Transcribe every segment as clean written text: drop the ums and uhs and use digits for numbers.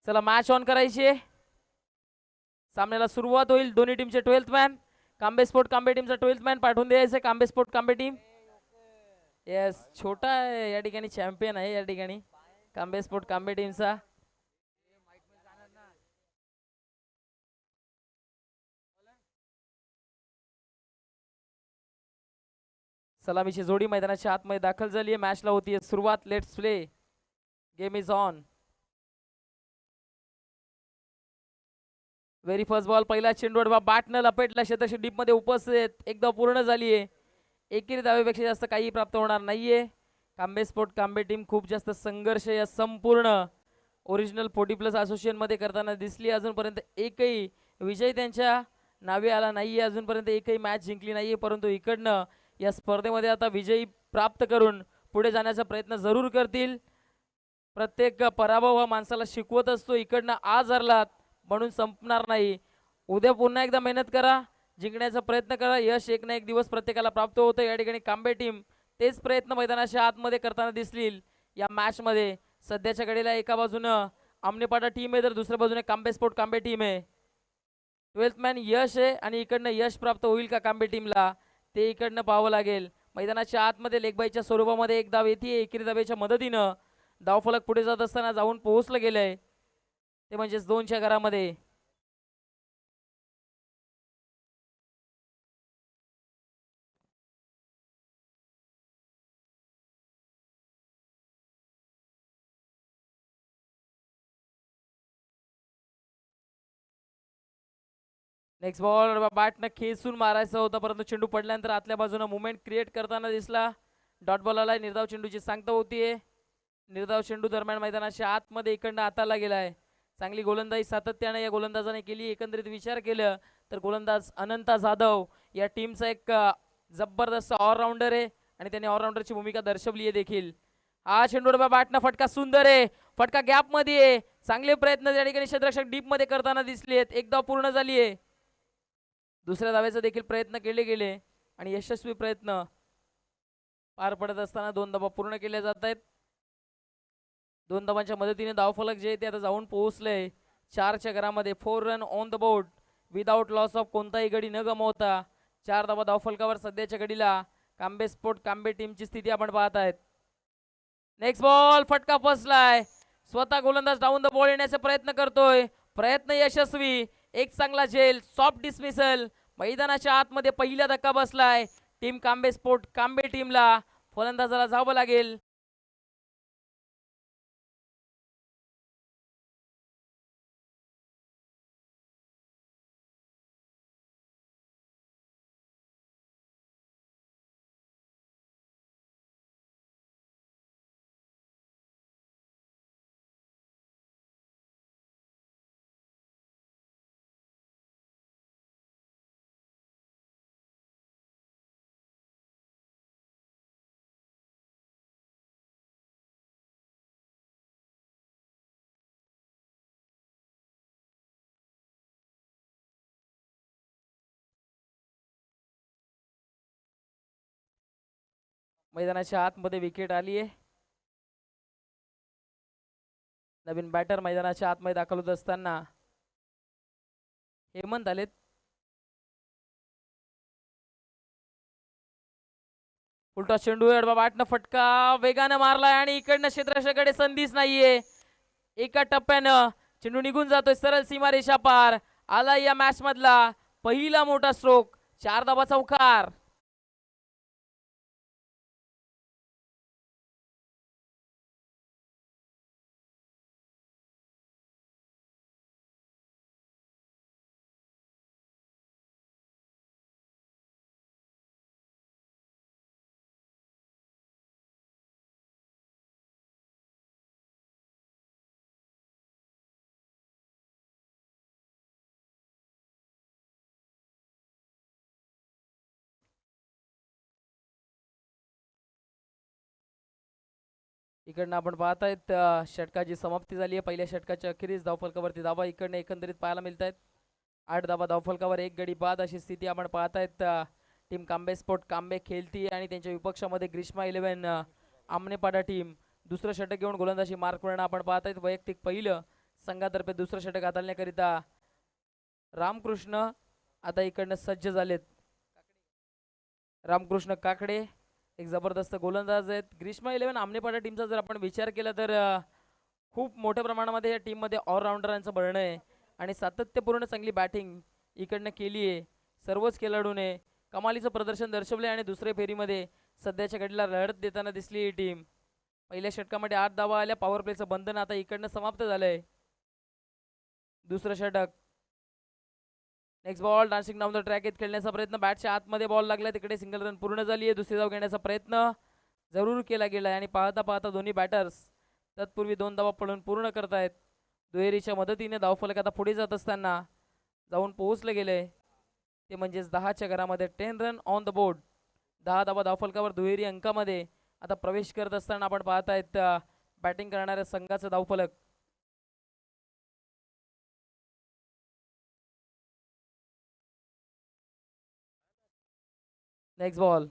चला match on करायची आहे. सामन्याला सुरुवात होईल. दोन्ही टीमचे 12th man. Kambe sport Kambe टीमचा 12th मॅन पाठवून द्यायचं. Kambe sport Kambe team. Yes, छोटा आहे या ठिकाणी, चॅम्पियन आहे या ठिकाणी कांबे स्पोर्ट कांबे टीमचा. सलामीची जोडी मैदानाच्या आतमध्ये दाखल झाली आहे. मॅचला होती सुरुवात. Let's play. Game is on. Very first ball. पहिला चेंडू बॅटनं लपेटला. क्षेत्रक्षक डीप मध्ये उपस्थित. एकदा पूर्ण झाली आहे. एकेरी धावेपेक्षा जास्त काही प्राप्त होणार नाहीये. कांबे स्पोर्ट कांबे टीम खूप जास्त संघर्ष या संपूर्ण ओरिजिनल 40+ असोसिएशन मध्ये करताना दिसली. अजूनपर्यंत एकही विजय त्यांच्या नावे आला नाहीये. अजूनपर्यंत एकही मॅच जिंकली नाहीये. परंतु इकडनं या स्पर्धेमध्ये आता विजयी प्राप्त करून पुढे जाण्याचा प्रयत्न जरूर करतील. प्रत्येक पराभव हा माणसाला शिकवत असतो. इकडनं आज हरलात म्हणून संपणार नाही. उद्या पुन्हा एकदा मेहनत करा. जिंकण्याचा प्रयत्न करा. यश एक ना एक दिवस प्रत्येकाला प्राप्त होतं. या ठिकाणी कांबे टीम तेच प्रयत्न मैदानाच्या आतमध्ये करताना दिसतील या मॅच मध्ये. सध्याच्या घडीला एका बाजूनं आमनेपाटा टीम आहे तर दुसऱ्या बाजूने कांबे स्पोर्ट कांबे टीम आहे. 12th मॅन यश आहे आणि इकडनं यश प्राप्त होईल का कांबे टीमला ते इकडनं पाहावं लागेल. मैदानाच्या आतमध्ये लेगबाईच्या स्वरूपामध्ये एक धाव येते. एकेरी धावेच्या मदतीनं धावफलक पुढे जात असताना जाऊन पोहोचलं गेलंय ते म्हणजेच 2च्या घरामध्ये. नेक्स्ट बॉल बॅटनं खेचून मारायचा होता परंतु चेंडू पडल्यानंतर आतल्या बाजूने मुवमेंट क्रिएट करताना दिसला. डॉट बॉल आलाय. निर्धाव चेंडूची सांगता होतीये. निर्धाव चेंडू दरम्यान मैदानाच्या आतमध्ये इकडनं आताला गेलाय. चांगली गोलंदाजी सातत्याने या गोलंदाजाने केली. एकंदरीत विचार केलं तर गोलंदाज अनंता जाधव या टीमचा एक जबरदस्त ऑलराऊंडर आहे आणि त्याने ऑलराऊंडरची भूमिका दर्शवली आहे देखील. हा चेंडू बॅटनं फटका सुंदर आहे. फटका गॅप मध्ये आहे. चांगले प्रयत्न त्या ठिकाणी क्षेत्ररक्षक डीप मध्ये करताना दिसले आहेत. एकदा पूर्ण झाली आहे. दुसऱ्या धावेचा देखील प्रयत्न केले गेले आणि यशस्वी प्रयत्न पार पडत असताना 2 धावा पूर्ण केल्या जात आहेत. 2 धावांच्या मदतीने धावफलक जे ते आता जाऊन पोहोचले 4च्या घरामध्ये. 4 run on the board without loss of कोणताही गडी न गमावता 4 धावा धावफलकावर सध्याच्या घडीला कांबे स्पोर्ट कांबे टीमची स्थिती आपण पाहत आहेत. Next ball. फटका फसलाय. स्वतः गोलंदाज डाऊन द बॉल येण्याचा प्रयत्न करतोय. प्रयत्न यशस्वी. एक चांगला झेल. Soft dismissal. मैदानाच्या आतमध्ये पहिला धक्का बसलाय टीम कांबे स्पोर्ट कांबे टीमला. फलंदाजाला जावं लागेल. मैदानाच्या आतमध्ये विकेट आली आहे. नवीन बॅटर मैदानाच्या आतमध्ये दाखल होत असताना हेमंत आलेत. उलटा चेंडू बॅटनं फटका वेगानं मारलाय आणि इकडनं क्षेत्ररक्षकाकडे संधीच नाहीये. एका टप्प्यानं चेंडू निघून जातोय सरळ सीमारेषा पार. आला या मॅच मधला पहिला मोठा स्ट्रोक. 4 धावा चौकार. इकडनं आपण पाहतायत षटकाची समाप्ती झाली आहे. पहिल्या षटकाच्या अखेरीस धावफलकावरती धावा इकडनं एकंदरीत पाहायला मिळत आहेत. 8 धावा धावफलकावर 1 गडी बाद अशी स्थिती आपण पाहतायत. टीम कांबे स्पोर्ट कांबे खेळती आणि त्यांच्या विपक्षामध्ये ग्रीष्मा 11 आमनेपाडा टीम दुसरं षटक घेऊन गोलंदाजी मार्क करणं आपण पाहतायत. वैयक्तिक पहिलं संघातर्फे दुसरं षटक हाताळण्याकरिता रामकृष्ण आता इकडनं सज्ज झालेत. रामकृष्ण काकडे एक जबरदस्त गोलंदाज आहेत. ग्रीष्मा 11 आमनेपाडा टीमचा जर आपण विचार केला तर खूप मोठ्या प्रमाणामध्ये या टीममध्ये ऑलराऊंडरांचं बळणं आहे आणि सातत्यपूर्ण चांगली बॅटिंग इकडनं केली आहे. सर्वच खेळाडूने कमालीचं प्रदर्शन दर्शवले आणि दुसऱ्या फेरीमध्ये सध्याच्या घडीला लढत देताना दिसली ही टीम. पहिल्या षटकामध्ये 8 धावा आल्या. पॉवर प्लेचं बंधन आता इकडनं समाप्त झालंय. दुसरं षटक. Next ball dancing down the track येत खेळण्याचा प्रयत्न. बॅटच्या आतमध्ये बॉल लागला. तिकडे सिंगल रन पूर्ण झाली आहे. दुसरी धाव घेण्याचा प्रयत्न जरूर केला गेला आणि पाहता पाहता दोन्ही बॅटर्स तत्पूर्वी 2 धावा पडून पूर्ण करतायत. दुहेरीच्या मदतीने धावफलक आता पुढे जात असताना जाऊन पोहोचले गेले. ते म्हणजेच 10च्या घरामध्ये 10 रन ऑन द बोर्ड. 10 धावा धावफलकावर दुहेरी अंकामध्ये आता प्रवेश करत असताना आपण पाहतायत बॅटिंग करणाऱ्या संघाचं धावफलक. Next ball.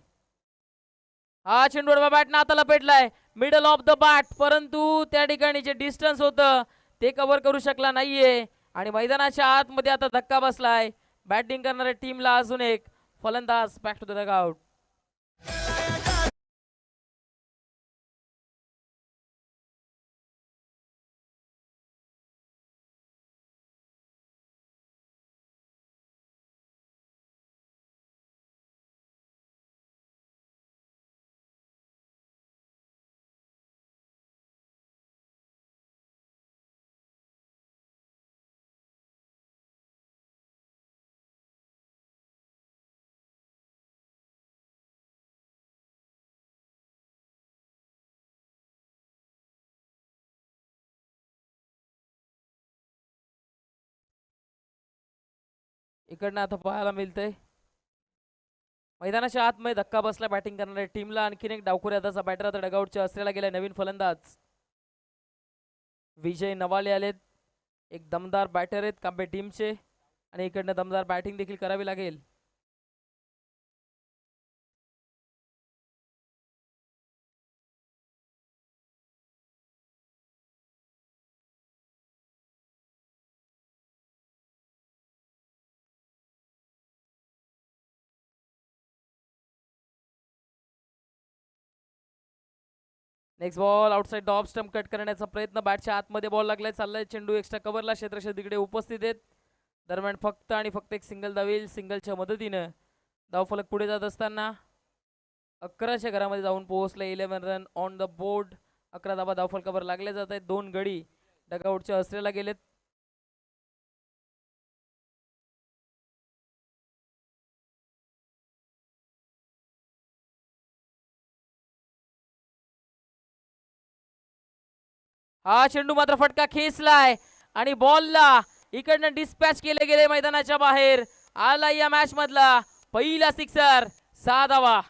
हा चेंडू बॅटनं आता लपेटलाय मिडल ऑफ द बॅट, परंतु त्या ठिकाणी जे डिस्टन्स होतं ते कव्हर करू शकला नाहीये आणि मैदानाच्या आतमध्ये आता धक्का बसलाय. बॅटिंग करणाऱ्या टीमला अजून एक फलंदाज बॅक टू द डगआउट. इकडनं आता पाहायला मिळतंय मैदानाच्या आतमध्ये धक्का बसला बॅटिंग करणाऱ्या टीमला. आणखीन एक डावखुऱ्याचा बॅटर आता डगआउटच्या असलेला गेला. नवीन फलंदाज विजय नवाले आलेत. एक दमदार बॅटर आहेत कांबे टीमचे आणि इकडनं दमदार बॅटिंग देखील करावी लागेल. Next ball outside the off stump cut करण्याचा प्रयत्न. बॅटच्या आतमध्ये बॉल लागलाय. चाललाय चेंडू एक्स्ट्रा कव्हरला. क्षेत्ररक्षक तिकडे उपस्थित आहेत. दरम्यान फक्त आणि फक्त एक सिंगल धाव येईल. सिंगलच्या मदतीनं धावफलक पुढे जात असताना 11च्या घरामध्ये जाऊन पोहोचले. 11 रन ऑन द बोर्ड. 11 धावा धावफलकावर लागल्या जात आहेत. 2 गडी डगआउटच्या असलेला गेलेत. हा चेंडू मात्र फटका खेचलाय आणि बॉलला इकडनं डिस्पॅच केले गेले मैदानाच्या बाहेर. आला या मॅच मधला पहिला सिक्सर. 6 धावा.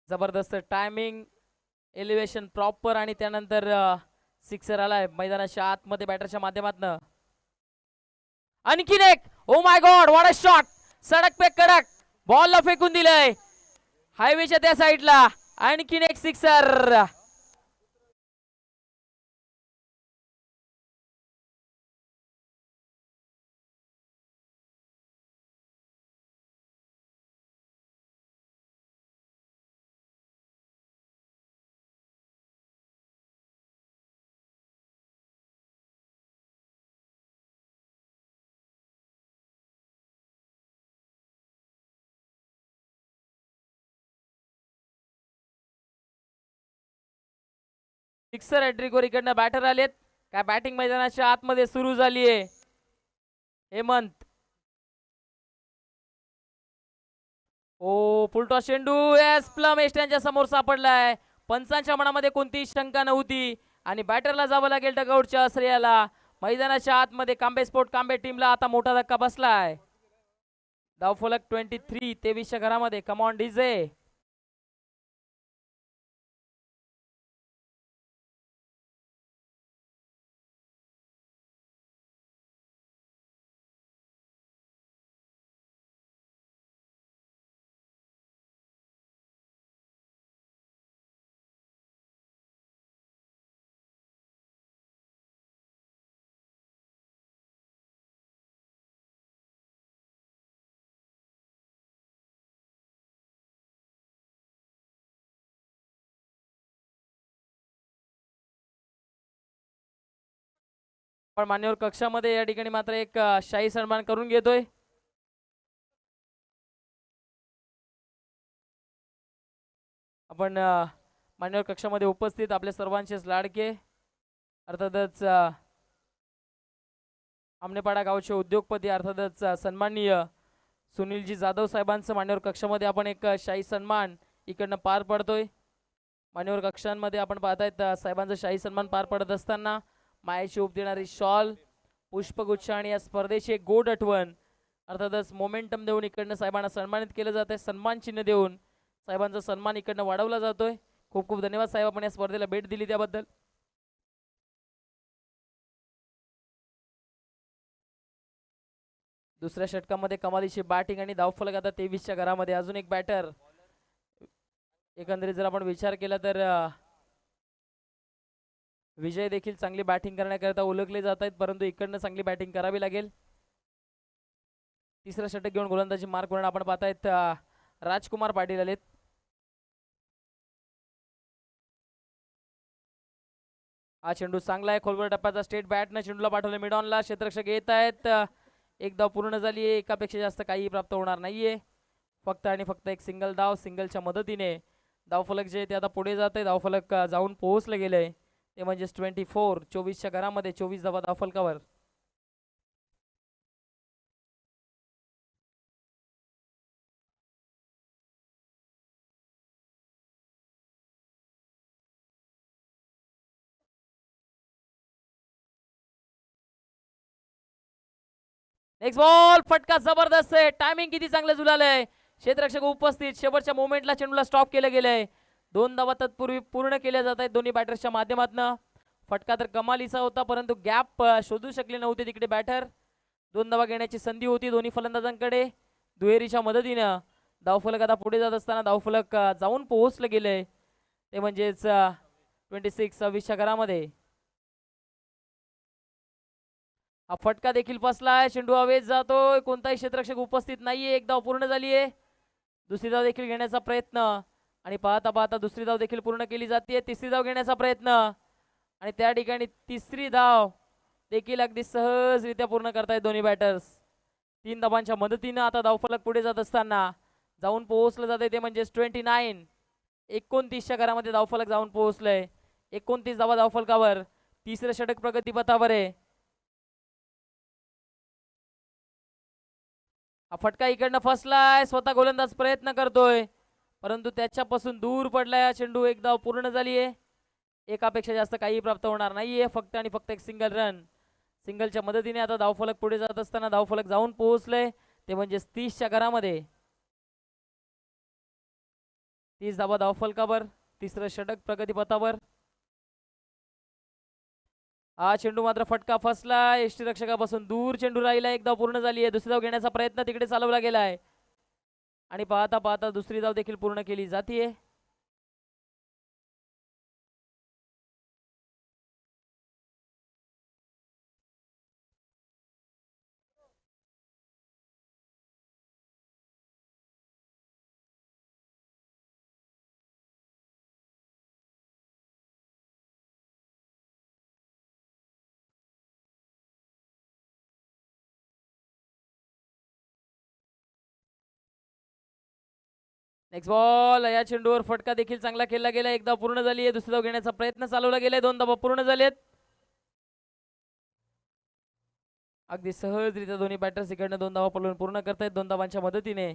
जबरदस्त टायमिंग, एलिव्हेशन प्रॉपर आणि त्यानंतर सिक्सर आलाय मैदानाच्या आतमध्ये बॅटरच्या माध्यमातून. आणखीन एक. Oh my god what a shot. सडक पे कडक बॉलला फेकून दिलंय हायवेच्या त्या साईडला. आणखीन एक सिक्सर. सिक्सर हॅट्रिकवर इकडनं बॅटर आलेत. काय बॅटिंग मैदानाच्या आतमध्ये सुरू झाली आहे. हेमंत. ओ फुलटॉस चेंडू एस प्लम एस्ट्यांच्या समोर सापडलाय. पंचांच्या मनामध्ये कोणतीही शंका नव्हती आणि बॅटरला जावं लागेल डगआउटच्या श्रेयाला. मैदानाच्या आतमध्ये कांबे स्पोर्ट कांबे टीमला आता मोठा धक्का बसलाय. धावफलक 23 23च्या घरामध्ये. Come on DJ. पण मान्यवर कक्षामध्ये या ठिकाणी मात्र एक शाही सन्मान करून घेतोय. आपण मान्यवर कक्षामध्ये उपस्थित आपल्या सर्वांचेच लाडके अर्थातच आमनेपाडा गावचे उद्योगपती अर्थातच सन्माननीय सुनीलजी जाधव साहेबांचं मान्यवर कक्षामध्ये आपण एक शाही सन्मान इकडनं पार पडतोय. मान्यवर कक्षांमध्ये आपण पाहतायत साहेबांचा शाही सन्मान पार पडत असताना मायेची उप देणारी शॉल, पुष्पगुच्छ आणि या स्पर्धेची एक गोड आठवण अर्थातच मोमेंटम देऊन इकडनं साहेबांना सन्मानित केलं जात आहे. सन्मान चिन्ह देऊन साहेबांचा सन्मान इकडनं वाढवला जातोय. खूप खूप धन्यवाद साहेब, आपण या स्पर्धेला भेट दिली त्याबद्दल. दुसऱ्या षटकामध्ये कमालीची बॅटिंग आणि धावफलक आता 23च्या घरामध्ये. अजून एक बॅटर. एकंदरीत जर आपण विचार केला तर विजय देखील चांगली बॅटिंग करण्याकरिता ओळखले जात आहेत, परंतु इकडनं चांगली बॅटिंग करावी लागेल. तिसरा षटक घेऊन गोलंदाजी मार्क वरून आपण पाहतायत राजकुमार पाटील आलेत. हा चेंडू चांगला आहे, खोलवर टप्प्याचा स्टेट बॅटनं चेंडूला पाठवलं मिड ऑनला. क्षेत्ररक्षक येत आहेत. एक धाव पूर्ण झाली आहे. एकापेक्षा जास्त काही प्राप्त होणार नाहीये. फक्त आणि फक्त एक सिंगल धाव. सिंगलच्या मदतीने धावफलक जे ते आता पुढे जात आहे. धावफलक जाऊन पोहोचले गेले ते म्हणजेच 24. 24च्या घरामध्ये 24 धावा धावफलकावर. Next ball. फटका जबरदस्त आहे. टायमिंग किती चांगलं झुलालंय. क्षेत्ररक्षक उपस्थित. शेवटच्या मोमेंटला चेंडूला स्टॉप केलं गेलंय. 2 धावा तत्पूर्वी पूर्ण केल्या जात आहेत दोन्ही बॅटर्सच्या माध्यमातून. फटका तर कमालीचा होता, परंतु गॅप शोधू शकले नव्हते तिकडे बॅटर. 2 धावा घेण्याची संधी होती दोन्ही फलंदाजांकडे. दुहेरीच्या मदतीनं धावफलक आता पुढे जात असताना धावफलक जाऊन पोहोचलं गेलंय ते म्हणजेच 26. 26च्या घरामध्ये. हा फटका देखील फसलाय. चेंडू हवेत जातोय. कोणताही क्षेत्ररक्षक उपस्थित नाहीये. एक धाव पूर्ण झालीये. दुसरी धाव देखील घेण्याचा प्रयत्न आणि पाहता पाहता दुसरी धाव देखील पूर्ण केली जाते. तिसरी धाव घेण्याचा प्रयत्न आणि त्या ठिकाणी तिसरी धाव देखील अगदी सहजरित्या पूर्ण करतायत दोन्ही बॅटर्स. 3 धावांच्या मदतीनं आता धावफलक पुढे जात असताना जाऊन पोहोचलं जाते ते म्हणजेच 29. 29च्या घरामध्ये धावफलक जाऊन पोहोचलंय. 29 धावा धावफलकावर. तिसरं षटक प्रगतीपथावर आहे. हा फटका इकडनं फसलाय. स्वतः गोलंदाज प्रयत्न करतोय, परंतु त्याच्यापासून दूर पडलाय हा चेंडू. एक धाव पूर्ण झाली आहे. एकापेक्षा जास्त काही प्राप्त होणार नाहीये. फक्त आणि फक्त एक सिंगल रन. सिंगलच्या मदतीने आता धावफलक पुढे जात असताना धावफलक जाऊन पोहोचले ते म्हणजे 30च्या घरामध्ये. 30 धावा धावफलकावर. तिसरं षटक प्रगतीपथावर. हा चेंडू मात्र फटका फसला. यष्टीरक्षकापासून दूर चेंडू राहिला. एक धाव पूर्ण झाली आहे. दुसरी धाव घेण्याचा प्रयत्न तिकडे चालवला गेलाय आणि पाहता पाहता दुसरी धाव देखील पूर्ण केली जाते. Next ball. या चेंडूवर फटका देखील चांगला खेळला गेला. एक धाव पूर्ण झाली आहे. दुसरी धाव घेण्याचा प्रयत्न चालवला गेलाय. 2 धावा पूर्ण झालेत. अगदी सहजरित्या दोन्ही बॅटर्स इकडनं 2 धावा पळवून पूर्ण करतायत. 2 धावांच्या मदतीने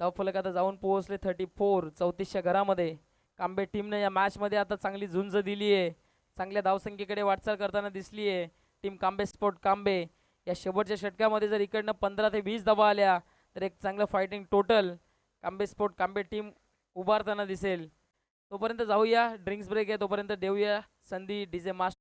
धावफलक आता जाऊन पोहोचले 34. 34च्या घरामध्ये. कांबे टीमने या मॅच मध्ये आता चांगली झुंज दिली आहे. चांगल्या धावसंख्येकडे वाटचाल करताना दिसली आहे टीम कांबे स्पोर्ट कांबे. या शेवटच्या षटकामध्ये जर इकडनं 15 ते 20 धावा आल्या तर एक चांगलं fighting total Kambe sport Kambe team उभारताना दिसेल. तोपर्यंत जाऊया, ड्रिंक्स ब्रेक आहे, तोपर्यंत देऊया संधी डीजे मास्टर.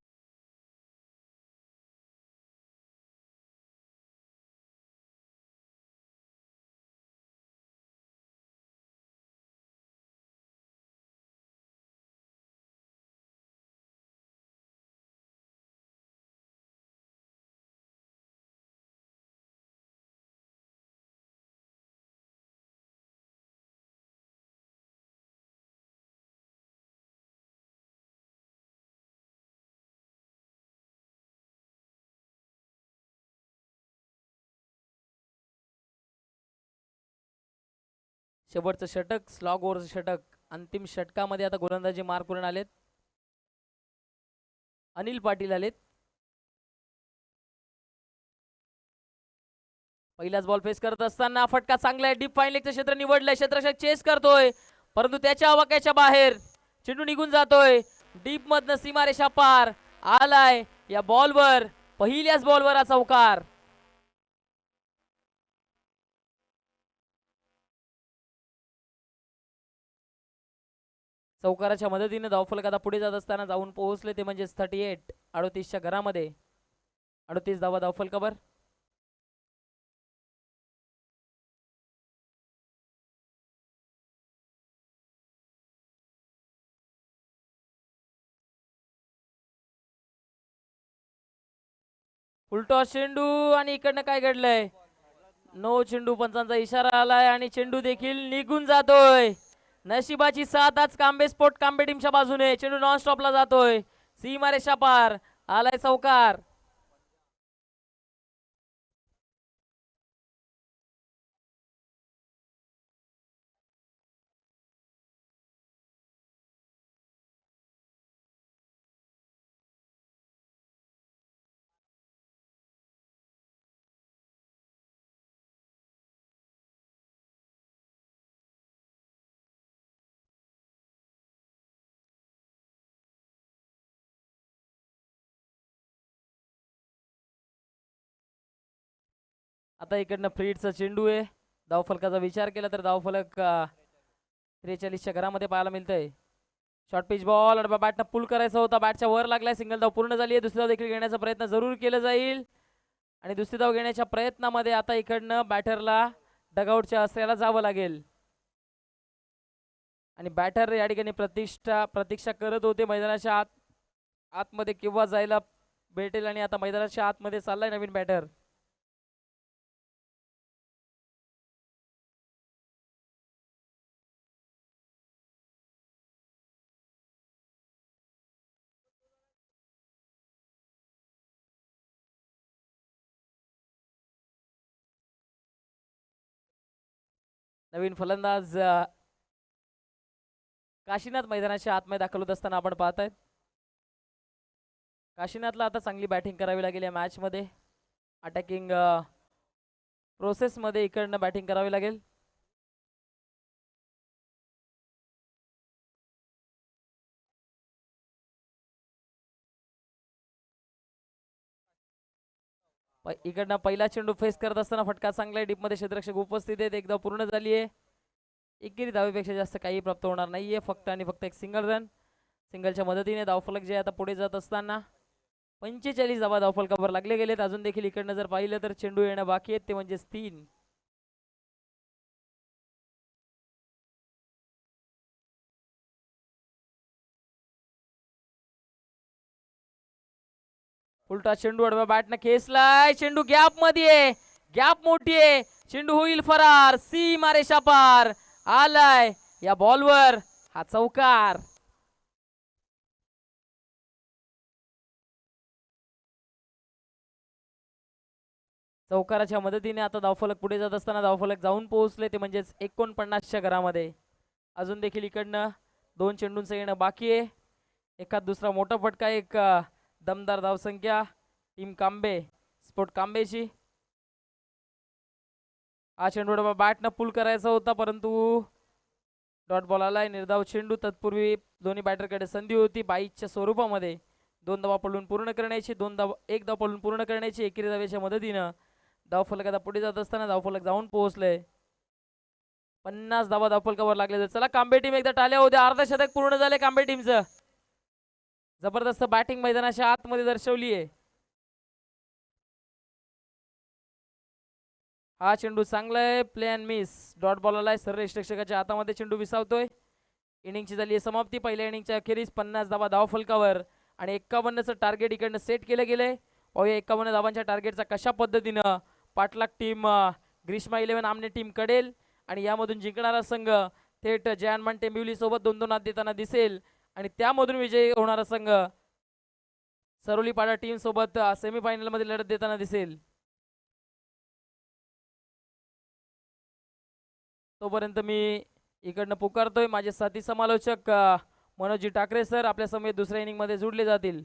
शेवटचं षटक, स्लॉग ओव्हरचं षटक, अंतिम षटकामध्ये आता गोलंदाजी मार करून आलेत अनिल पाटील आलेत. पहिलाच बॉल फेस करत असताना फटका चांगला आहे, डीप फाईन लेगचं क्षेत्र निवडलंय, क्षेत्ररक्षक चेस करतोय परंतु त्याच्या अवाक्याच्या बाहेर चेंडू निघून जातोय. डीप मधनं सीमारेषा पार आलाय. या बॉलवर पहिल्याच बॉलवर हा चौकार. चौकाराच्या मदतीने धावफलक आता पुढे जात असताना जाऊन पोहोचले ते म्हणजे 38 38च्या घरामध्ये 38 धावा धावफलकावर. उलटॉस चेंडू आणि इकडनं काय घडलंय, नो चेंडू पंचांचा इशारा आलाय आणि चेंडू देखील निघून जातोय. नशिबाची साथ आज कांबे स्पोर्ट कांबे टीमच्या बाजूने. चेंडू नॉन स्टॉपला जातोय, सीमारेषा पार आलाय चौकार. आता इकडनं फ्रीडचा चेंडू आहे. धावफलकाचा विचार केला तर धावफलक 43च्या घरामध्ये पाहायला मिळतंय. शॉर्ट पिच बॉल बॅटनं पुल करायचा होता, बॅटच्या वर लागलाय, सिंगल धाव पूर्ण झाली आहे. दुसरी धाव देखील घेण्याचा प्रयत्न जरूर केला जाईल आणि दुसरी धाव घेण्याच्या प्रयत्नामध्ये आता इकडनं बॅटरला डगआउटच्या आश्रयाला जावं लागेल आणि बॅटर या ठिकाणी प्रतीक्षा करत होते मैदानाच्या आतमध्ये केव्हा जायला भेटेल आणि आता मैदानाच्या आतमध्ये चाललाय नवीन बॅटर. नवीन फलंदाज काशीनाथ मैदानाच्या आतमध्ये दाखल होत असताना आपण पाहताय. काशीनाथला आता चांगली बॅटिंग करावी लागेल या मॅच मध्ये. अटॅकिंग प्रोसेस मध्ये इकडनं बॅटिंग करावी लागेल. इकडनं पहिला चेंडू फेस करत असताना फटका चांगला डीप मध्ये क्षेत्ररक्षक उपस्थित आहेत. एकदा पूर्ण झाली आहे. एकेरी धावेपेक्षा जास्त काही प्राप्त होणार नाहीये, फक्त आणि फक्त एक सिंगल रन. सिंगलच्या मदतीने धावफलक जे आता पुढे जात असताना 45 धावा धावफलकावर लागले गेलेत. अजून देखील इकडनं जर पाहिलं तर चेंडू येणं बाकी आहेत, ते म्हणजे 3. उलटा चेंडू अडवा बॅटनं खेचलाय, चेंडू गॅप मध्ये, गॅप मोठी आहे, चेंडू होईल फरार, सीमारेषा पार आलाय. या बॉलवर हा चौकार. चौकाराच्या मदतीने आता धावफलक पुढे जात असताना धावफलक जाऊन पोहोचले ते म्हणजेच 49च्या घरामध्ये. अजून देखील इकडनं 2 चेंडूंचं येणं बाकी आहे. एखाद दुसरा मोठा फटका, एक दमदार धावसंख्या टीम कांबे स्पोर्ट कांबेची. हा चेंडू बॅटनं पुल करायचा होता परंतु डॉट बॉल आलाय. निर्धाव चेंडू. तत्पूर्वी दोन्ही बॅटरकडे संधी होती 22च्या स्वरूपामध्ये 2 धावा पडून पूर्ण करण्याची, 1 धाव पडून पूर्ण करण्याची. एकेरी धावेच्या मदतीनं धावफलक आता पुढे जात असताना धावफलक जाऊन पोहोचले. 50 धावा धावफलकावर लागले. चला कांबे टीम एकदा टाळ्या होऊ द्या. अर्धशतक पूर्ण झाले कांबे टीमचं. जबरदस्त बॅटिंग मैदानाच्या आतमध्ये दर्शवली आहे. हा चेंडू चांगलाय. Play and miss. Dot ball आलाय. सर्वश्रेष्ठकाच्या हातामध्ये चेंडू विसावतोय. इनिंगची झाली आहे समाप्ती. पहिल्या इनिंगच्या अखेरीस 50 धावा धावफलकावर आणि 51चं टार्गेट इकडनं सेट केलं गेलंय. पाहूया 51 धावांच्या टार्गेटचा कशा पद्धतीनं पाठलाग टीम ग्रीष्मा 11 आमने टीम कडेल आणि यामधून जिंकणारा संघ थेट जयानमान टेंबिवली सोबत 2-2 हात देताना दिसेल आणि त्यामधून विजयी होणारा संघ सरोलीपाडा टीम सोबत सेमीफायनल मध्ये लढत देताना दिसेल. तोपर्यंत मी इकडनं पुकारतोय माझे साथी समालोचक मनोजी ठाकरे सर आपल्या समेत दुसऱ्या इनिंग मध्ये जुडले जातील.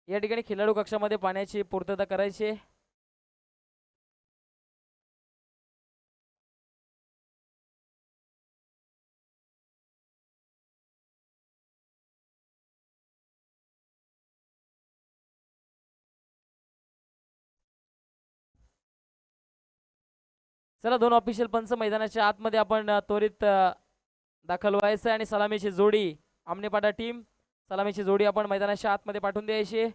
या ठिकाणी खेळाडू कक्षामध्ये पाण्याची पूर्तता करायची. चला दोन ऑफिशियल पंच मैदानाच्या आतमध्ये आपण त्वरित दाखल व्हायचं आणि सलामीची जोडी आमनेपाडा टीम सलामीची जोडी आपण मैदानाच्या आतमध्ये पाठवून द्यायची.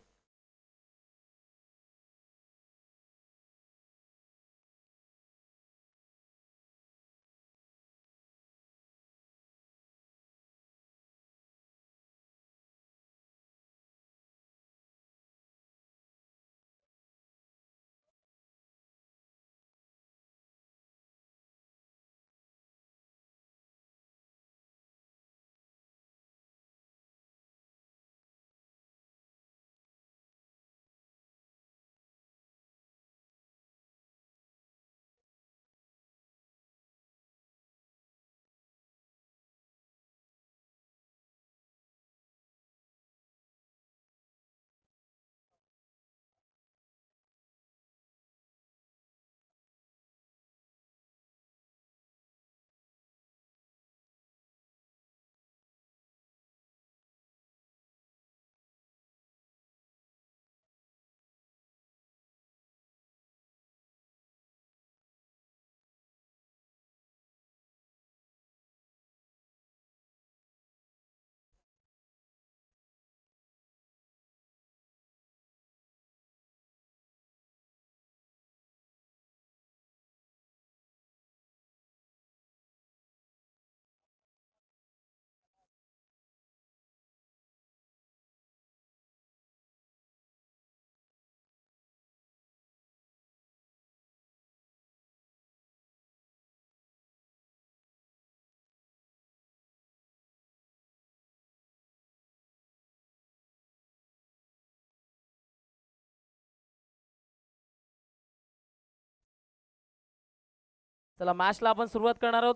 चला मॅचला आपण सुरुवात करणार आहोत.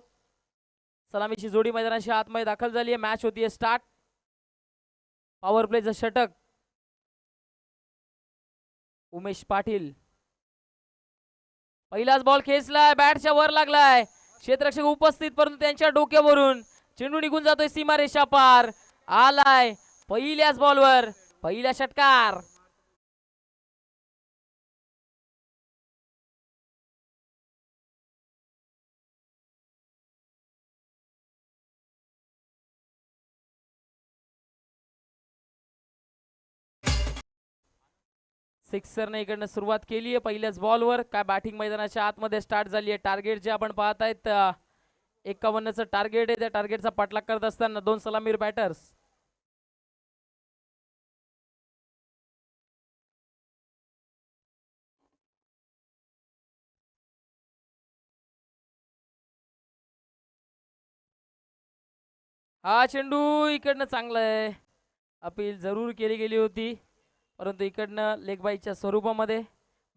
सलामीची जोडी मैदानाच्या आतमध्ये दाखल झाली आहे. मॅच होतीये स्टार्ट. पॉवर प्लेचं षटक उमेश पाटील. पहिलाच बॉल खेचलाय. बॅटच्या वर लागलाय. क्षेत्ररक्षक उपस्थित, परंतु त्यांच्या डोक्यावरून चेंडू निघून जातोय सीमारेषा पार. आलाय पहिल्याच बॉलवर पहिला षटकार. सिक्सरने इकडनं सुरुवात केली आहे पहिल्याच बॉलवर. काय बॅटिंग मैदानाच्या आतमध्ये स्टार्ट झाली आहे. टार्गेट जे आपण पाहत आहेत 51चं टार्गेट आहे. त्या टार्गेटचा पाठलाग करत असताना दोन सलामीर बॅटर्स. हा चेंडू इकडनं चांगला आहे. अपील जरूर केली गेली होती, परंतु इकडनं लेग बाईच्या स्वरूपामध्ये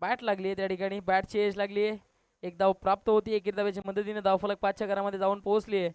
बॅट लागली आहे. त्या ठिकाणी बॅटची एज लागली आहे. एक धाव प्राप्त होती. एक धावेच्या मदतीने धावफलक 5च्या घरामध्ये जाऊन पोहोचली आहे.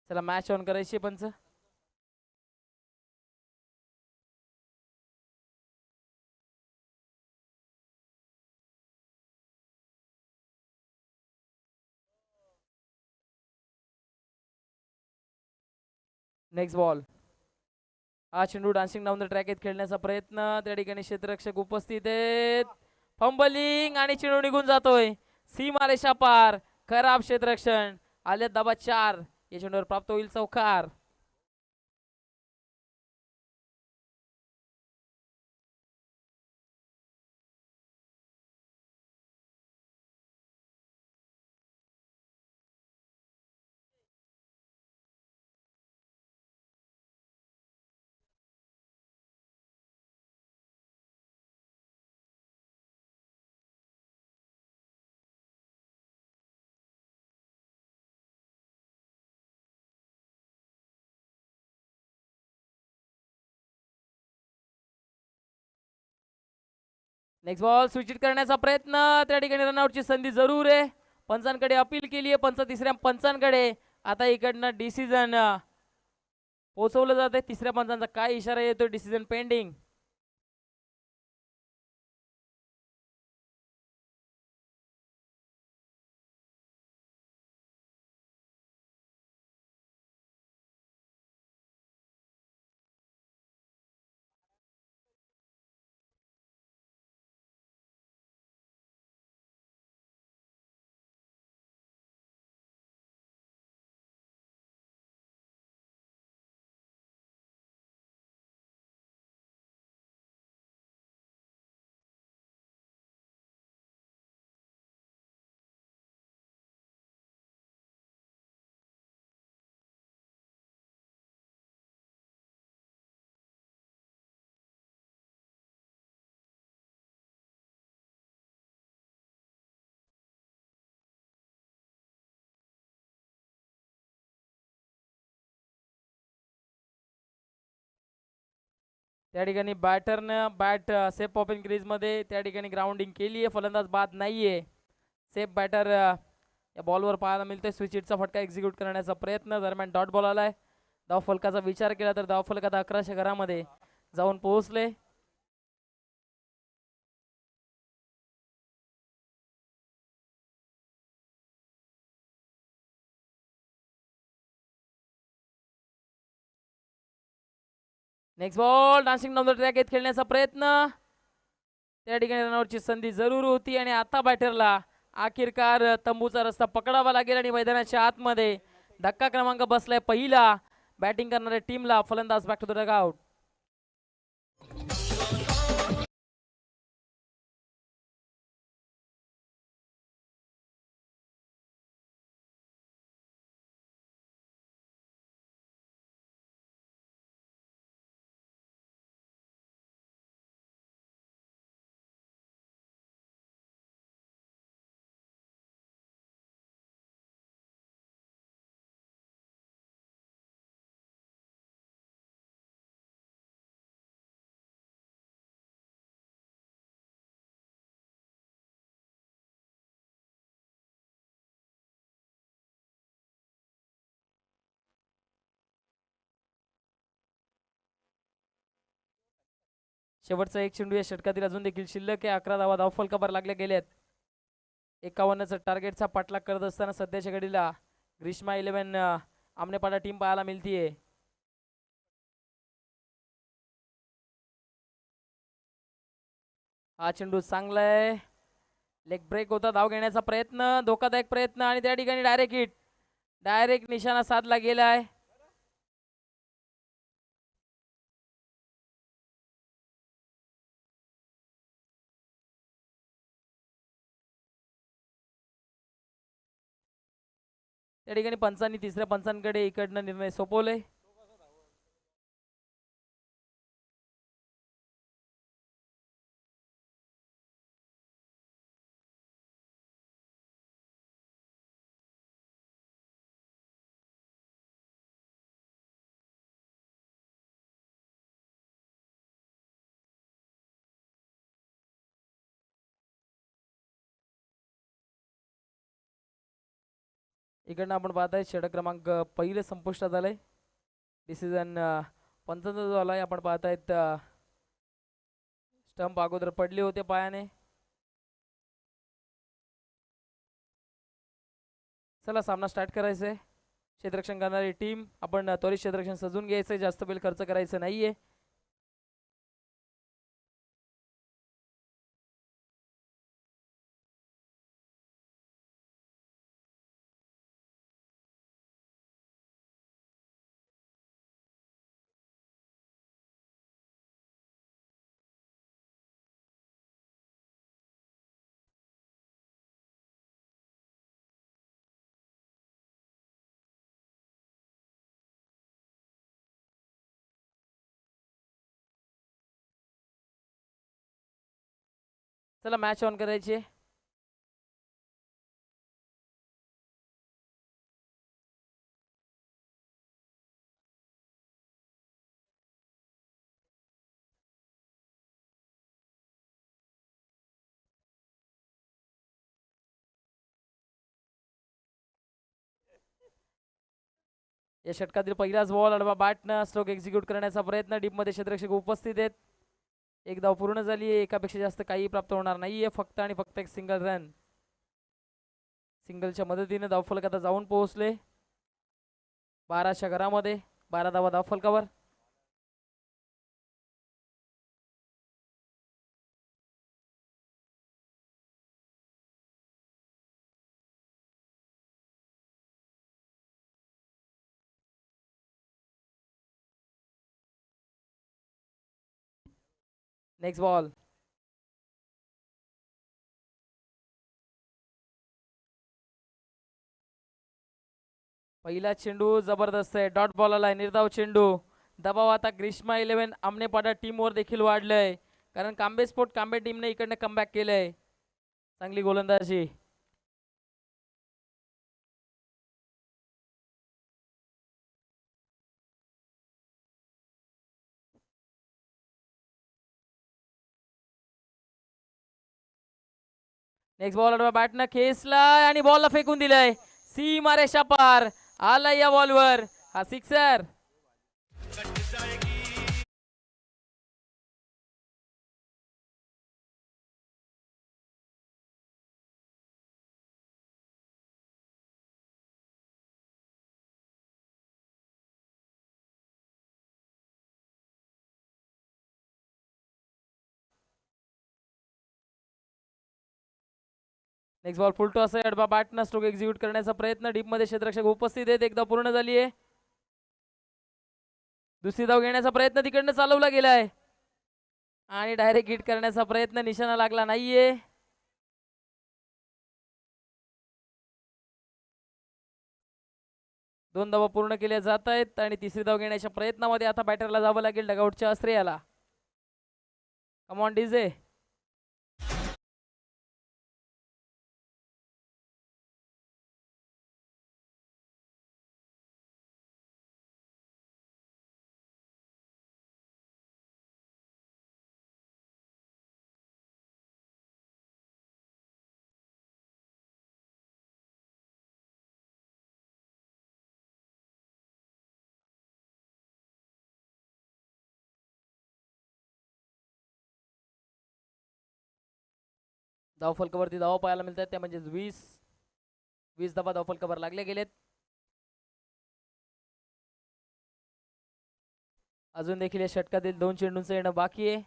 चला मॅच ऑन करायची पंच. Next ball. हा चेंडू डान्सिंग डाऊन द ट्रॅक खेळण्याचा प्रयत्न. त्या ठिकाणी क्षेत्ररक्षक उपस्थित आहेत. फंबलिंग आणि चेंडू निघून जातोय सीमारेषा पार. खराब क्षेत्ररक्षण. आले दबा 4. या चेंडूवर प्राप्त होईल चौकार. नेक्स्ट बॉल स्विच करण्याचा प्रयत्न. त्या ठिकाणी रनआउटची संधी जरूर आहे. पंचांकडे अपील केली आहे. तिसऱ्या पंचांकडे आता इकडनं डिसिजन पोहोचवलं जाते. तिसऱ्या पंचांचा काय इशारा येतो? Decision pending. त्या ठिकाणी बॅटरनं बॅट सेफ पॉपिंग क्रीज मध्ये त्या ठिकाणी ग्राउंडिंग केली आहे. फलंदाज बाद नाहीये. सेफ बॅटर या बॉलवर पाहायला मिळतोय. स्विचिटचा फटका एक्झिक्यूट करण्याचा प्रयत्न. दरम्यान डॉट बॉल आलाय. धाव फलकाचा विचार केला तर धाव फलक आता 11च्या घरामध्ये जाऊन पोहोचले. Next ball dancing down the track खेळण्याचा प्रयत्न. त्या ठिकाणी रनआउटची संधी जरूर होती आणि आता बॅटरला आखिरकार तंबूचा रस्ता पकडावा लागेल आणि मैदानाच्या आतमध्ये धक्का क्रमांक बसलाय पहिला बॅटिंग करणाऱ्या टीमला. फलंदाज बॅक टू द डगआउट. शेवटचा एक चेंडू या षटकातील अजून देखील शिल्लक आहे. 11 धावा धावफलकावर लागल्या गेल्यात. 51चा टार्गेटचा पाठलाग करत असताना सध्याच्या घडीला ग्रीष्मा 11 आमनेपाडा टीम पाहायला मिळतीये. हा चेंडू चांगलाय. लेग ब्रेक होता. धाव घेण्याचा प्रयत्न, धोकादायक प्रयत्न आणि त्या ठिकाणी डायरेक्ट हिट. डायरेक्ट निशाणा साधला गेलाय. त्या ठिकाणी पंचांनी तिसऱ्या पंचांकडे इकडनं निर्णय सोपवले. इकडनं आपण पाहताय षटक क्रमांक पहिले संपुष्टात आलंय. डिसिजन पंचांचा जो आलाय आपण पाहतायत. स्टंप अगोदर पडले होते पायाने. चला सामना स्टार्ट करायचंय. क्षेत्ररक्षण करणारी टीम आपण त्वरित क्षेत्ररक्षण सजून घ्यायचंय. जास्त बिल खर्च करायचं नाहीये. चला मॅच ऑन करायची. या षटकातील पहिलाच बॉल अडवा बॅटनं स्ट्रोक एक्झिक्यूट करण्याचा प्रयत्न. डीपमध्ये क्षेत्ररक्षक उपस्थित आहेत. एक धाव पूर्ण झाली आहे. एकापेक्षा जास्त काही प्राप्त होणार नाहीये. फक्त आणि फक्त एक सिंगल रन. सिंगलच्या मदतीने धावफलक आता जाऊन पोहोचले. 12च्या घरामध्ये 12 धावा धावफलकावर. Next ball. पहिला चेंडू जबरदस्त आहे. डॉट बॉल आलाय. निर्धाव चेंडू. दबाव आता ग्रीष्मा 11 आमनेपाडा टीमवर देखील वाढलंय. कारण कांबे स्पोर्ट कांबे टीमने इकडनं कमबॅक केलंय. चांगली गोलंदाजी. नेक्स्ट बॉल अडवा बॅटनं खेचलाय आणि बॉलला फेकून दिलंय. सीमा रेषा पार. आलाय या बॉलवर हा सिक्सर. नेक्स्ट बॉल फुल टॉस आहे. अडबा बॅटनं स्ट्रोक एक्झिक्यूट करण्याचा प्रयत्न. डीपमध्ये क्षेत्ररक्षक उपस्थित आहेत. एकदा पूर्ण झाली आहे. दुसरी धाव घेण्याचा प्रयत्न तिकडनं चालवला गेलाय आणि डायरेक्ट हिट करण्याचा प्रयत्न. निशाणा लागला नाहीये. दोन धावा पूर्ण केल्या जात आहेत आणि तिसरी धाव घेण्याच्या प्रयत्नामध्ये आता बॅटरला जावं लागेल डगआउटच्या श्रेयाला. Come on DJ. धावफलकावरती धावा पाहायला मिळतात त्या म्हणजे 20 धावा धावफलकावर लागले गेलेत. अजून देखील या षटकातील 2 चेंडूंचं येणं बाकी आहे.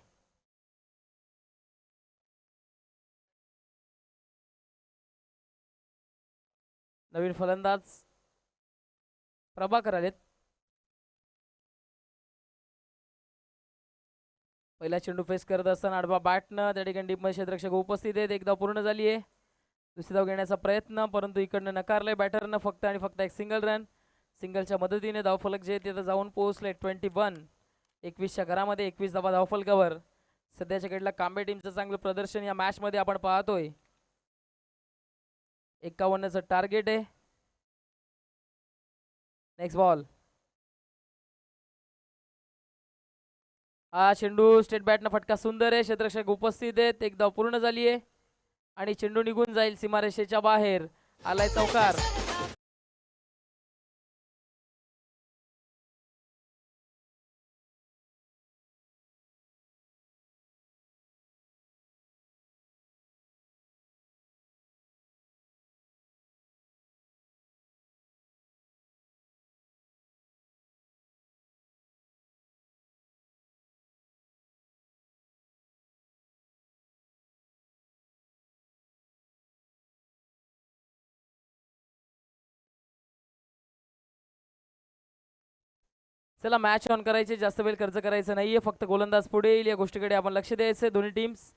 नवीन फलंदाज प्रभाकर आलेत. पहिला चेंडू फेस करत असताना आडवा बॅटनं त्या ठिकाणी डीपमध्ये क्षेत्ररक्षक उपस्थित आहेत. एक धाव पूर्ण झाली आहे. दुसरी धाव घेण्याचा प्रयत्न, परंतु इकडनं नकारलंय बॅटरनं. फक्त आणि फक्त एक सिंगल रन. सिंगलच्या मदतीने धावफलक जे तिथं जाऊन पोहोचले 21. 21च्या घरामध्ये 21 धावा धावफलकावर. सध्याच्या घडीला कांबे टीमचं चांगलं प्रदर्शन या मॅच मध्ये आपण पाहतोय. 51चं टार्गेट आहे. Next ball. हा चेंडू स्टेट बॅटनं फटका सुंदर आहे. क्षेत्ररक्षक उपस्थित आहेत. एक धाव पूर्ण झाली आहे आणि चेंडू निघून जाईल सीमारेषेच्या बाहेर. आलाय चौकार. चला मॅच ऑन करायचे. जास्त वेळ खर्च करायचं नाहीये. फक्त गोलंदाज पुढे येईल या गोष्टीकडे आपण लक्ष द्यायचं. दोन्ही टीम्स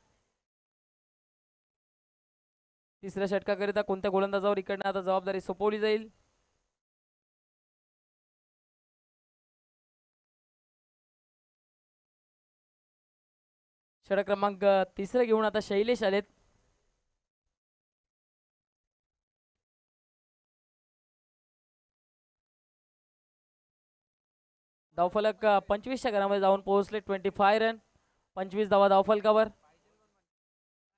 तिसऱ्या षटकाकरिता कोणत्या गोलंदाजावर इकडनं आता जबाबदारी सोपवली जाईल. षटक क्रमांक 3 घेऊन आता शैलेश आलेत. धावफलक 25च्या घरामध्ये जाऊन पोहोचले. 25 रन. 25 धावा धावफलकावर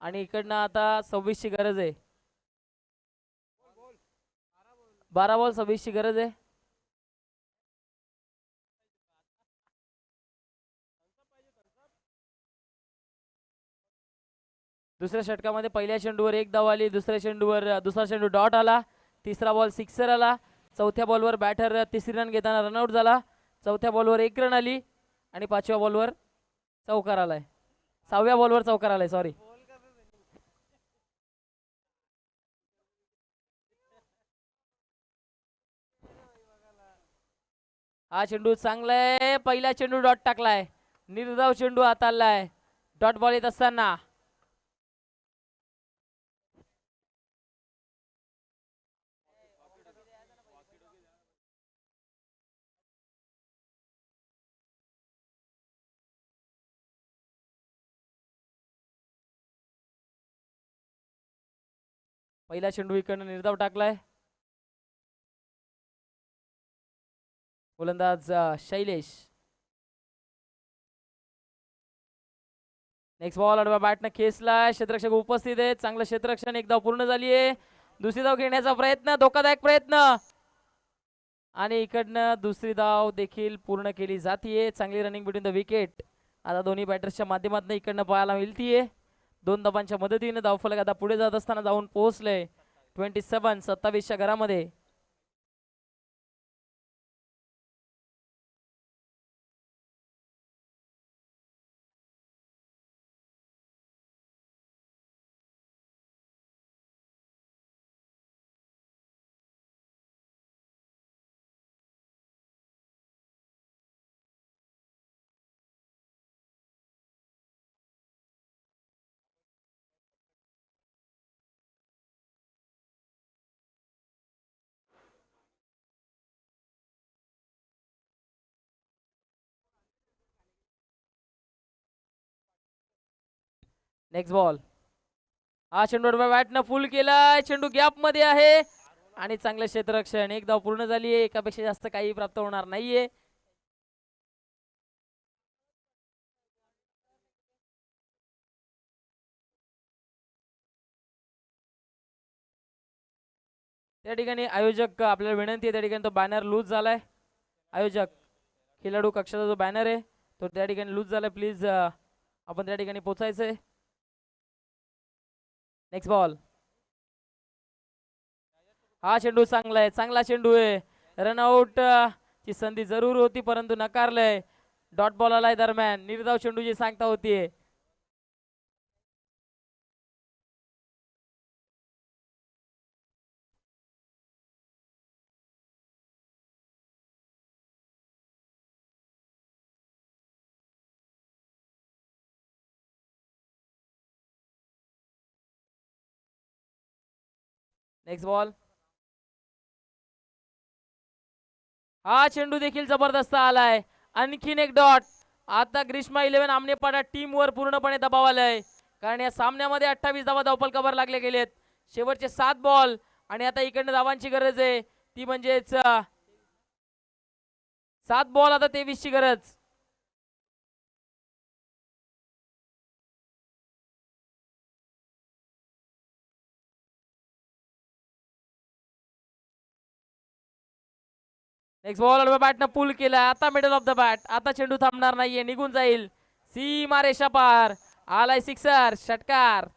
आणि इकडनं आता 26ची गरज आहे. 12 बॉल 26ची गरज आहे. दुसऱ्या षटकामध्ये पहिल्या चेंडूवर एक धाव आली. दुसऱ्या चेंडू डॉट आला. तिसरा बॉल सिक्सर आला. चौथ्या बॉलवर बॅटर तिसरी रन घेताना रनआउट झाला. चौथ्या बॉलवर 1 रन आली आणि 5व्या बॉलवर चौकार आलाय. 6व्या बॉलवर चौकार आलाय. सॉरी. हा चेंडू चांगलाय. पहिला चेंडू डॉट टाकलाय. निर्धाव चेंडू हाताळलाय. डॉट बॉल येत असताना पहिला चेंडू इकडनं निर्धाव टाकलाय. गोलंदाज शैलेश. नेक्स्ट बॉल आडव्या बॅटनं खेचलाय. क्षेत्ररक्षक उपस्थित आहेत. चांगलं क्षेत्ररक्षण. एक धाव पूर्ण झाली आहे. दुसरी धाव घेण्याचा प्रयत्न. धोकादायक प्रयत्न आणि इकडनं दुसरी धाव देखील पूर्ण केली जातीये. चांगली रनिंग बिटवीन द विकेट आता दोन्ही बॅटर्सच्या माध्यमातून इकडनं पाहायला मिळतीये. 2 धावांच्या मदतीने धावफलक आता पुढे जात असताना जाऊन पोहोचले 27च्या घरामध्ये. Next ball. हा चेंडू बॅटनं फुल केलाय. चेंडू गॅप मध्ये आहे आणि चांगलं क्षेत्ररक्षण. एक धाव पूर्ण झाली आहे. एकापेक्षा जास्त काही प्राप्त होणार नाहीये. त्या ठिकाणी आयोजक आपल्याला विनंती आहे. त्या ठिकाणी तो बॅनर लूज झालाय. आयोजक खेळाडू कक्षाचा जो बॅनर आहे तो त्या ठिकाणी लूज झालाय. प्लीज आपण त्या ठिकाणी पोहोचायचंय. Next ball. हा चेंडू चांगला आहे, चांगला चेंडू आहे. रनआउट ची संधी जरूर होती परंतु नकारलंय. डॉट बॉल आलाय दरम्यान. निर्धाव चेंडूची सांगता होतीये. Next ball. हा चेंडू देखील जबरदस्त आलाय. आणखीन एक डॉट. आता ग्रीष्मा 11 आमनेपाडा टीम वर पूर्णपणे दबाव आलाय कारण या सामन्यामध्ये 28 धावा धावपल कव्हर लागले गेलेत. शेवटचे 7 बॉल आणि आता इकडनं धावांची गरज आहे ती म्हणजेच 7 बॉल आता 23 ची गरज. नेक्स्ट बॉल बॅटनं पुल केला. आता मिडल ऑफ द बॅट. आता चेंडू थांबणार नाहीये, निघून जाईल. सीमा रेषा पार. आलाय सिक्सर, षटकार.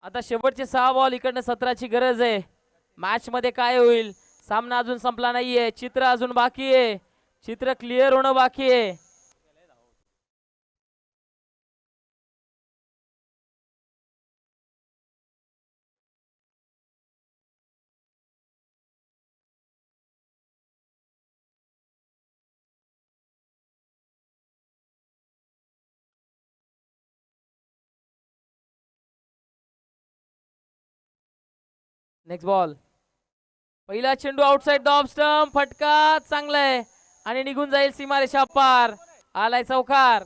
आता शेवटचे 6 बॉल. इकडनं 17 ची गरज आहे. मॅच मध्ये काय होईल? सामना अजून संपला नाहीये. चित्र अजून बाकी आहे. चित्र क्लिअर होणं बाकी आहे. Next ball. पहिला चेंडू आउटसाइड द ऑफ स्टंप. फटका चांगला आहे आणि निघून जाईल सीमारेषा पार. आलाय चौकार.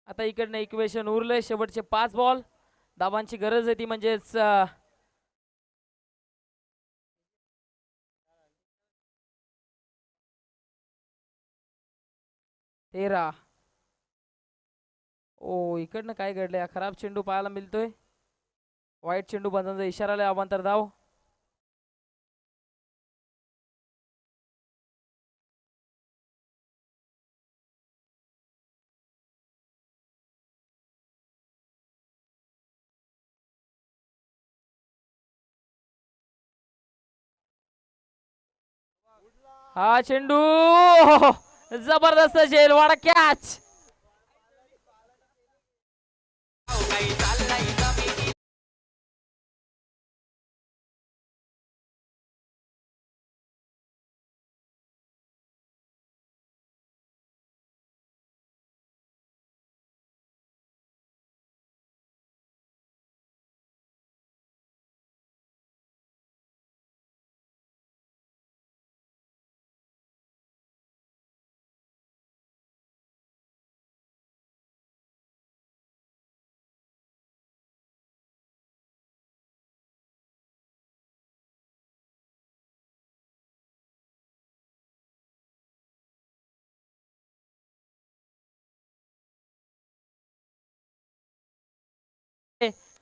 आता इकडनं इक्वेशन उरलंय. शेवटचे 5 बॉल. धावांची गरज आहे ती म्हणजेच 13. ओ इकडनं काय घडलंय? खराब चेंडू पाहायला मिळतोय. वाईट चेंडू बंदाचा इशारा आलाय. अवांतर धाव. हा चेंडू जबरदस्त झेलवाडा कॅच.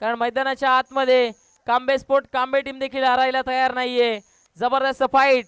कारण मैदानाच्या आतमध्ये कांबे स्पोर्ट कांबे टीम देखील हरायला तयार नाहीये. जबरदस्त फाईट.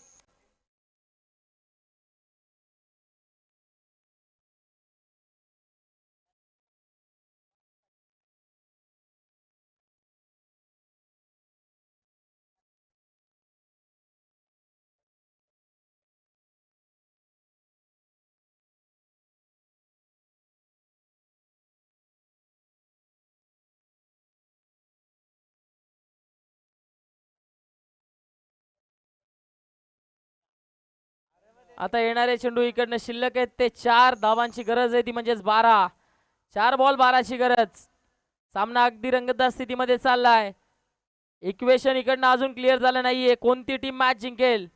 आता येणारे चेंडू इकडनं शिल्लक आहेत ते 4 धावांची गरज आहे, ती म्हणजेच 12. 4 बॉल 12ची गरज. सामना अगदी रंगतदार स्थितीमध्ये चाललाय. इक्वेशन इकडनं अजून क्लिअर झालं नाहीये, कोणती टीम मॅच जिंकेल.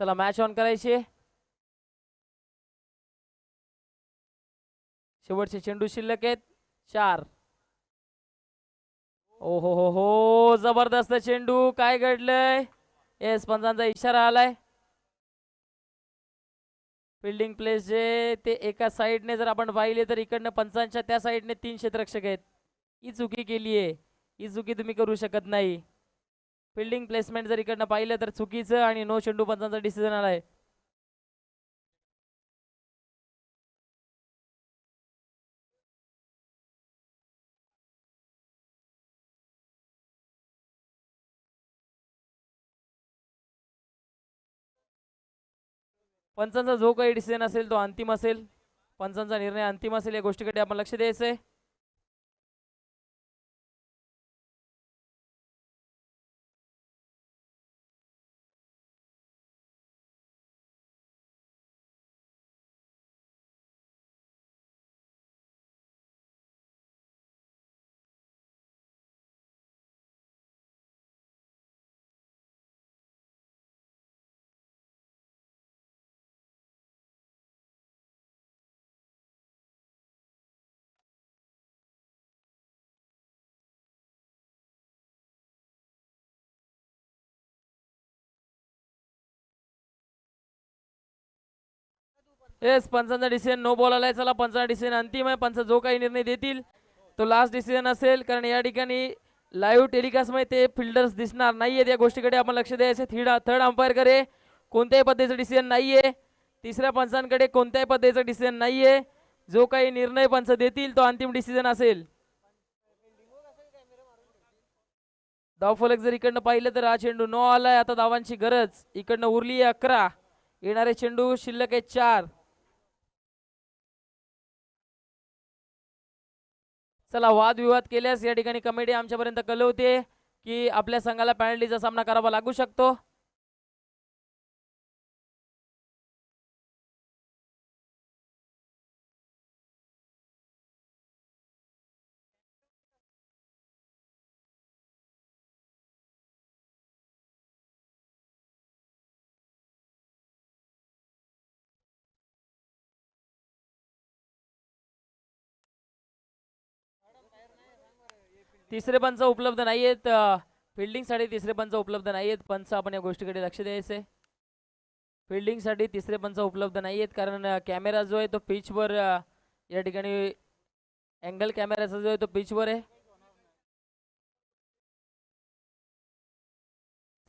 चला मॅच ऑन करायची. शेवटचे चेंडू शिल्लक आहेत 4. ओ हो जबरदस्त चेंडू. काय घडलंय. येस पंचांचा इशारा आलाय. फिल्डिंग प्लेस जे ते एका साईडने जर आपण पाहिले तर इकडनं पंचांच्या त्या साईडने 3 क्षेत्ररक्षक आहेत. ही चुकी केली आहे. ही चुकी तुम्ही करू शकत नाही. फिल्डिंग प्लेसमेंट जर इकडनं पाहिलं तर चुकीचं आणि नो चेंडू पंचांचा डिसिजन आलाय. पंचांचा जो काही डिसिजन असेल तो अंतिम असेल. पंचांचा निर्णय अंतिम असेल, या गोष्टीकडे आपण लक्ष द्यायचंय. येस पंचांचा डिसिजन नो बॉल आलाय. चला पंचांचा डिसिजन अंतिम आहे. पंच जो काही निर्णय देतील तो लास्ट डिसिजन असेल, कारण या ठिकाणी लाईव्ह टेलिकास्ट मध्ये ते फिल्डर्स दिसणार नाहीयेत, या गोष्टीकडे आपण लक्ष द्यायचं. थर्ड अंपायर कडे कोणत्याही पद्धतीचं डिसिजन नाहीये. तिसऱ्या पंचांकडे कोणत्याही पद्धतीचं डिसिजन नाहीये. जो काही निर्णय पंच देतील तो अंतिम डिसिजन असेल. धावफलक जर इकडनं पाहिलं तर हा चेंडू नो आलाय. आता धावांची गरज इकडनं उरली आहे 11. येणारे चेंडू शिल्लक आहे 4. चला वादविवाद केल्यास या ठिकाणी कमिटी आमच्यापर्यंत कळवते की आपल्या संघाला पेनल्टीचा सामना करावा लागू शकतो. तिसरे पंच उपलब्ध नाहीयेत. फिल्डिंग साठी तिसरे पंच उपलब्ध नाहीयेत. पंच आपण या गोष्टीकडे लक्ष द्यायचंय. फिल्डिंग साठी तिसरे पंच उपलब्ध नाहीयेत, कारण कॅमेरा जो आहे तो पिचवर या ठिकाणी अँगल कॅमेराचा जो आहे तो पिचवर आहे.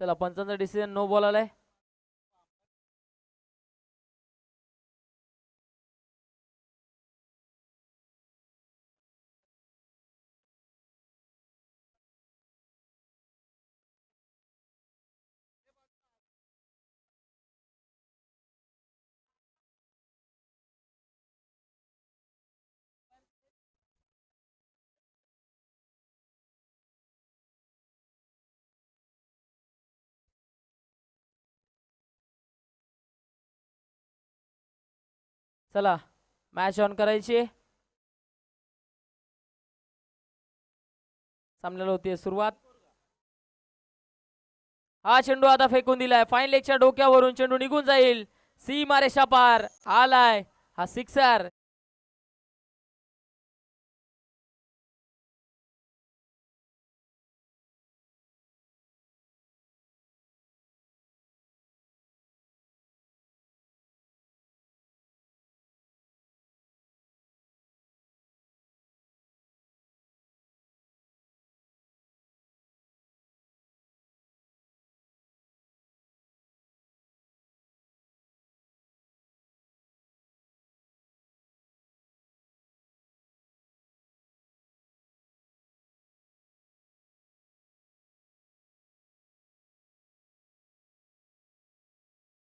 चला पंचांचा डिसिजन नो बॉल आलाय. चला मॅच ऑन करायची. सामन्याला होतीये सुरुवात. हा चेंडू आता फेकून दिलाय. फाईन लेगच्या डोक्यावरून चेंडू निघून जाईल. सीमा रेषा पार आलाय. हा सिक्सर.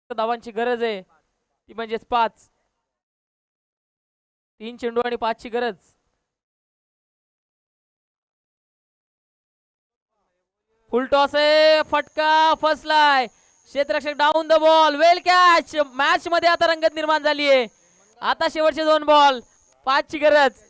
धावांची गरज आहे ती म्हणजेच 5. 3 चेंडू आणि 5 ची गरज. फुल टॉस आहे, फटका फसलाय, क्षेत्ररक्षक down the ball, well catch. Match मध्ये आता रंगत निर्माण झाली आहे. आता शेवटचे 2 बॉल, 5 ची गरज.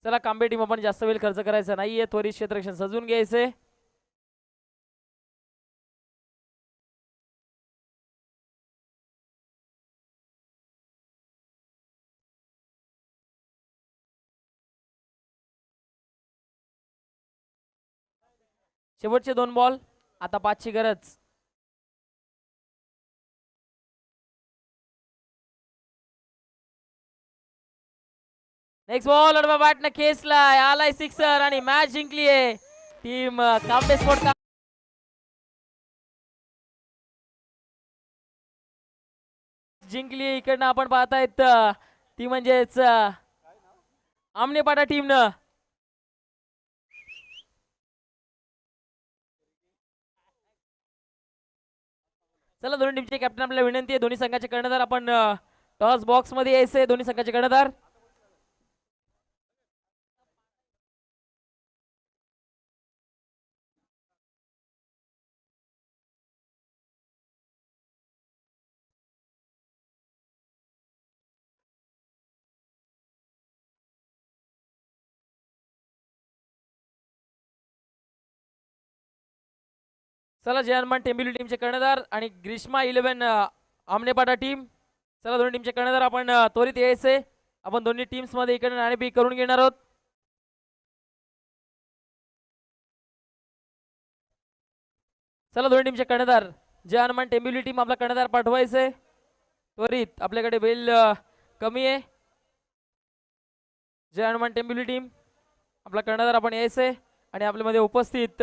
चला कांबे टीम आपण जास्त वेळ खर्च करायचा नाहीये, त्वरित क्षेत्ररक्षण सजून घ्यायचे. शेवटचे 2 बॉल, आता 5 ची गरज. नेक्स्ट बॉल अडवा बॅटने खेचलाय, आलाय सिक्सर आणि मॅच जिंकली आहे टीम कांबे स्पोर्ट. जिंकली इकडनं आपण पाहतायत ती म्हणजेच आमनेपाडा टीमनं. चला दोन्ही टीमचे कॅप्टन आपल्याला विनंती आहे, दोन्ही संघाचे कर्णधार आपण टॉस बॉक्स मध्ये यायचे. दोन्ही संघाचे कर्णधार चला जयनमान टेंबिली टीमचे कर्णधार आणि ग्रीष्मा 11 आमनेपाडा टीम. चला दोन्ही टीमचे कर्णधार आपण त्वरित यायचे. आपण दोन्ही टीम्स मध्ये इकडे नाणेफेक करून घेणार आहोत. चला दोन्ही टीमचे कर्णधार. जय हनुमान टेंबिली टीम आपला कर्णधार पाठवायचे त्वरित, आपल्याकडे बैल कमी आहे. जय हनुमान टेंबिली टीम आपला कर्णधार आपण यायचे आणि आपल्यामध्ये उपस्थित